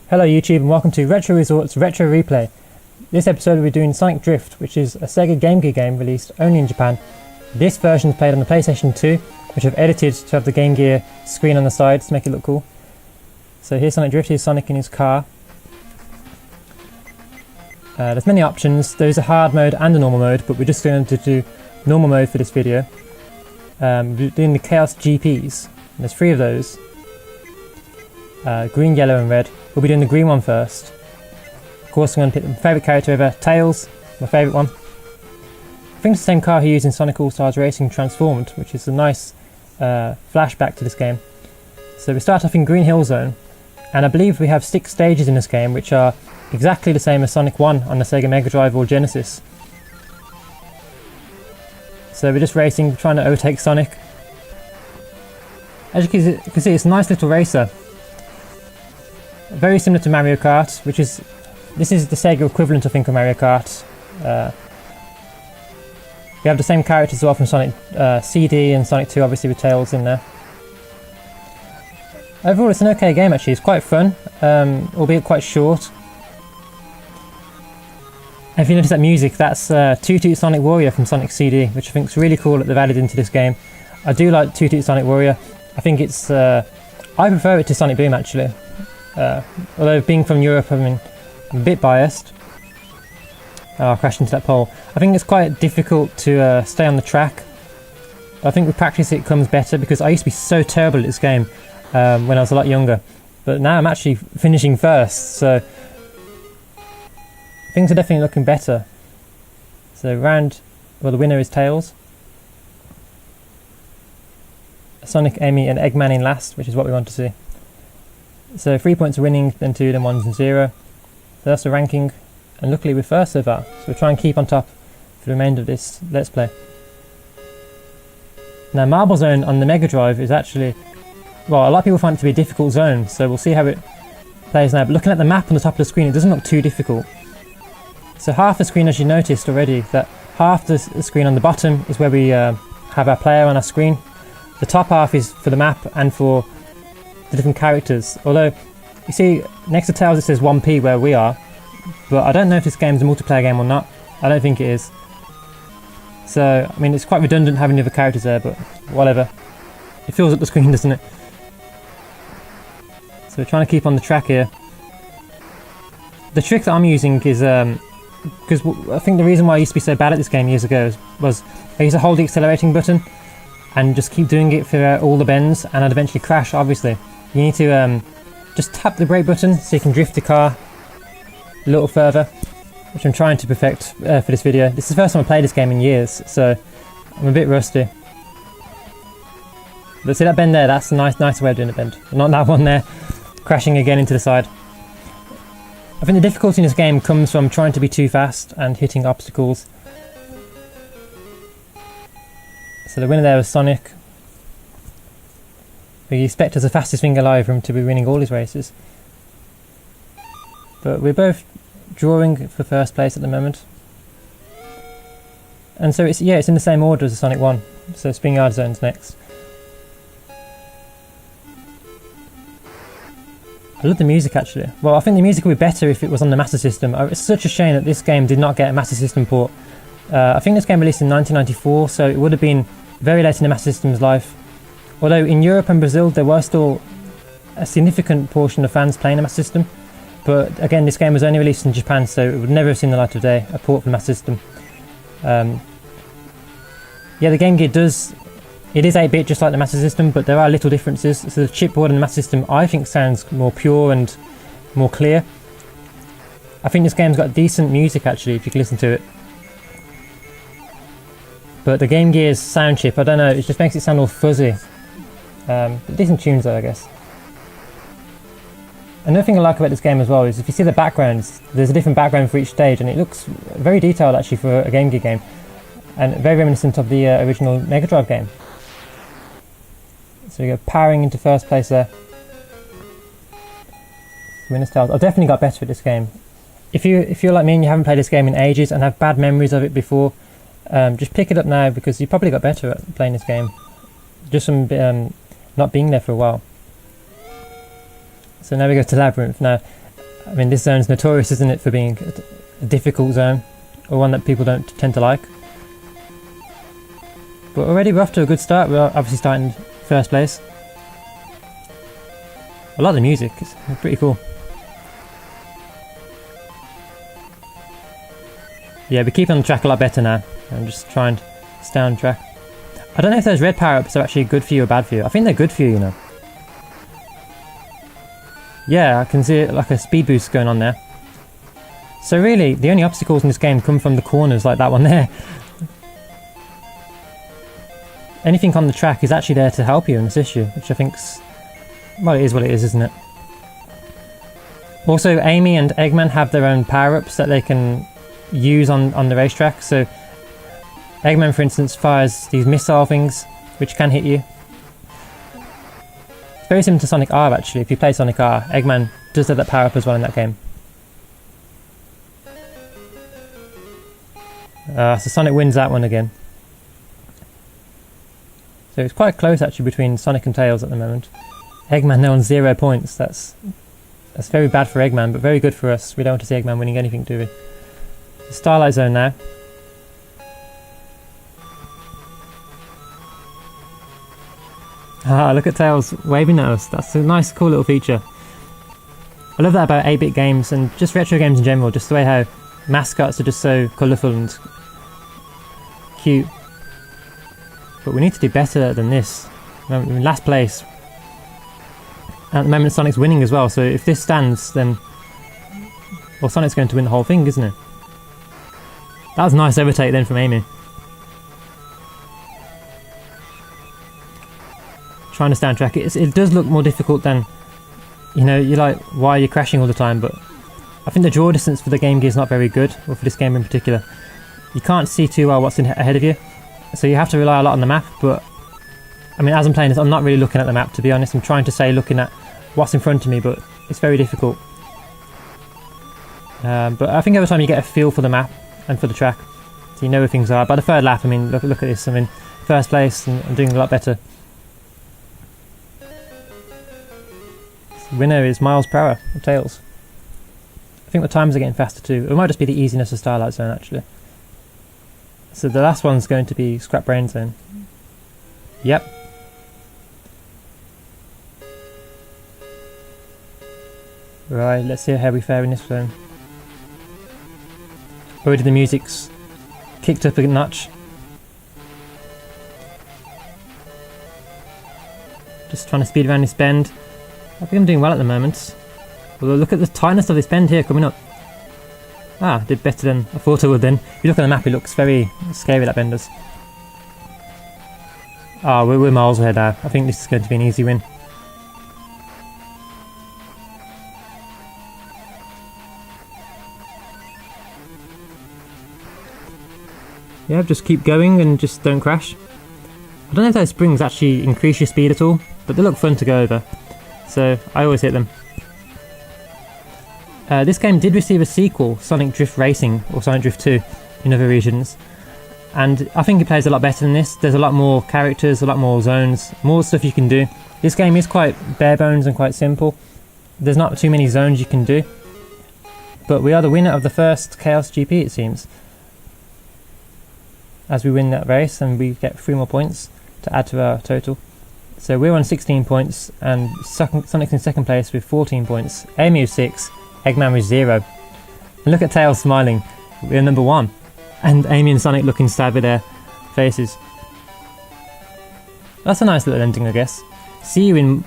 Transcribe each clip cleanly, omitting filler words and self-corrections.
Hello YouTube and welcome to Retro Resort's Retro Replay. This episode we're doing Sonic Drift, which is a Sega Game Gear game released only in Japan. This version is played on the PlayStation 2, which I've edited to have the Game Gear screen on the side to make it look cool. So here's Sonic Drift, here's Sonic in his car. There's many options. There's a hard mode and a normal mode, but we're just going to do normal mode for this video. We're doing the Chaos GPs, and there's 3 of those. Green, yellow and red. We'll be doing the green one first. Of course I'm going to pick my favourite character ever, Tails, my favourite one. I think it's the same car he used in Sonic All-Stars Racing Transformed, which is a nice flashback to this game. So we start off in Green Hill Zone, and I believe we have 6 stages in this game, which are exactly the same as Sonic 1 on the Sega Mega Drive or Genesis. So we're just racing, trying to overtake Sonic. As you can see, it's a nice little racer. Very similar to Mario Kart, this is the Sega equivalent, I think, of Mario Kart. We have the same characters as well from Sonic CD and Sonic 2, obviously with Tails in there. Overall, it's an okay game actually. It's quite fun, albeit quite short. And if you notice that music, that's Toot Toot Sonic Warrior from Sonic CD, which I think is really cool that they've added into this game. I do like Toot Toot Sonic Warrior. I think it's I prefer it to Sonic Boom actually. Although being from Europe, I'm a bit biased. Oh, I crashed into that pole. I think it's quite difficult to stay on the track. I think with practice it comes better, because I used to be so terrible at this game when I was a lot younger. But now I'm actually finishing first, so things are definitely looking better. So the winner is Tails. Sonic, Amy and Eggman in last, which is what we want to see. So 3 points are winning, then 2, then 1 and 0. So that's the ranking, and luckily we're first so far. So we'll try and keep on top for the remainder of this Let's Play. Now Marble Zone on the Mega Drive is actually, well, a lot of people find it to be a difficult zone, so we'll see how it plays now. But looking at the map on the top of the screen, it doesn't look too difficult. So half the screen, as you noticed already, that half the screen on the bottom is where we have our player on our screen. The top half is for the map and for the different characters. Although, you see, next to Tails it says 1P where we are, but I don't know if this game's a multiplayer game or not. I don't think it is. So, I mean, it's quite redundant having the other characters there, but whatever. It fills up the screen, doesn't it? So we're trying to keep on the track here. The trick that I'm using is, because I think the reason why I used to be so bad at this game years ago was I used to hold the accelerating button and just keep doing it for all the bends, and I'd eventually crash, obviously. You need to just tap the brake button so you can drift the car a little further, which I'm trying to perfect for this video. This is the first time I played this game in years, so I'm a bit rusty. But see that bend there, that's a nice way of doing a bend. Not that one there, crashing again into the side. I think the difficulty in this game comes from trying to be too fast and hitting obstacles. So the winner there was Sonic. We expect as the fastest thing alive for him to be winning all his races. But we're both drawing for first place at the moment. And so it's in the same order as the Sonic 1. So Spin Yard Zone's next. I love the music actually. Well, I think the music would be better if it was on the Master System. It's such a shame that this game did not get a Master System port. I think this game released in 1994, so it would have been very late in the Master System's life. Although in Europe and Brazil there were still a significant portion of fans playing the Master System. But again, this game was only released in Japan, so it would never have seen the light of day, a port for the Master System. Yeah, the Game Gear it is 8-bit just like the Master System, but there are little differences. So the chipboard in the Master System I think sounds more pure and more clear. I think this game's got decent music actually, if you can listen to it. But the Game Gear's sound chip, I don't know, it just makes it sound all fuzzy. Decent tunes though, I guess. Another thing I like about this game as well is if you see the backgrounds, there's a different background for each stage, and it looks very detailed actually for a Game Gear game, and very reminiscent of the original Mega Drive game. So we go powering into first place there. Winner's Tails. I've definitely got better at this game. If you're like me and you haven't played this game in ages and have bad memories of it before, just pick it up now, because you probably got better at playing this game just from not being there for a while. So now we go to Labyrinth. Now, I mean, this zone's notorious, isn't it, for being a difficult zone, or one that people don't tend to like. But already we're off to a good start. We're obviously starting first place. I like the music, it's pretty cool. Yeah, we keep on the track a lot better now. I'm just trying to stay on track. I don't know if those red power-ups are actually good for you or bad for you. I think they're good for you, you know. Yeah, I can see like a speed boost going on there. So really, the only obstacles in this game come from the corners like that one there. Anything on the track is actually there to help you and assist you, which I think's... well, it is what it is, isn't it? Also, Amy and Eggman have their own power-ups that they can use on the racetrack. So Eggman, for instance, fires these missile things, which can hit you. It's very similar to Sonic R, actually. If you play Sonic R, Eggman does have that power-up as well in that game. So Sonic wins that one again. So it's quite close actually between Sonic and Tails at the moment. Eggman now on 0 points. That's very bad for Eggman, but very good for us. We don't want to see Eggman winning anything, do we? Stylized Zone now. Ah, look at Tails waving at us. That's a nice, cool little feature. I love that about 8-bit games and just retro games in general, just the way how mascots are just so colourful and cute. But we need to do better than this. We're in last place. At the moment Sonic's winning as well, so if this stands then... well, Sonic's going to win the whole thing, isn't it? That was a nice overtake then from Amy. Trying to stay on track. It does look more difficult than... you know, you're like, why are you crashing all the time? But I think the draw distance for the Game Gear is not very good, or for this game in particular. You can't see too well what's ahead of you. So you have to rely a lot on the map, but I mean, as I'm playing this, I'm not really looking at the map, to be honest. I'm trying to say looking at what's in front of me, but it's very difficult. But I think over time you get a feel for the map and for the track, so you know where things are. By the third lap, I mean, look at this. I'm in first place and I'm doing a lot better. The winner is miles per hour of Tails. I think the times are getting faster too. It might just be the easiness of Stylized Zone, actually. So the last one's going to be Scrap Brain Zone. Yep. Right, let's see how we fare in this zone. Already the music's kicked up a notch. Just trying to speed around this bend. I think I'm doing well at the moment. Although look at the tightness of this bend here coming up. Ah, did better than I thought I would then. If you look at the map, it looks very scary, that bend does. Ah, we're miles ahead now. I think this is going to be an easy win. Yeah, just keep going and just don't crash. I don't know if those springs actually increase your speed at all, but they look fun to go over. So I always hit them. This game did receive a sequel, Sonic Drift Racing, or Sonic Drift 2, in other regions. And I think it plays a lot better than this. There's a lot more characters, a lot more zones, more stuff you can do. This game is quite bare bones and quite simple. There's not too many zones you can do. But we are the winner of the first Chaos GP, it seems. As we win that race, and we get 3 more points to add to our total. So we're on 16 points, and Sonic's in second place with 14 points. Amy with 6, Eggman with 0. And look at Tails smiling. We're number 1. And Amy and Sonic looking sad with their faces. That's a nice little ending, I guess. See you in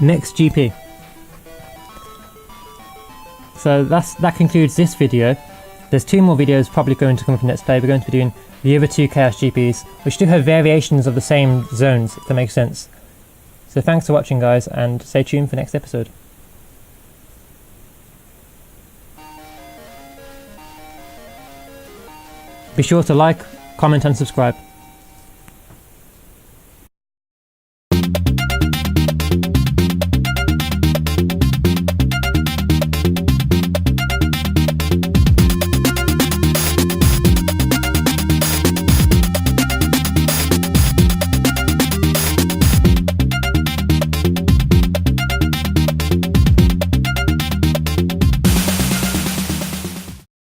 next GP. So that concludes this video. There's 2 more videos probably going to come from Let's Play. We're going to be doing the other 2 Chaos GPs, which do have variations of the same zones, if that makes sense. So thanks for watching, guys, and stay tuned for next episode. Be sure to like, comment and subscribe.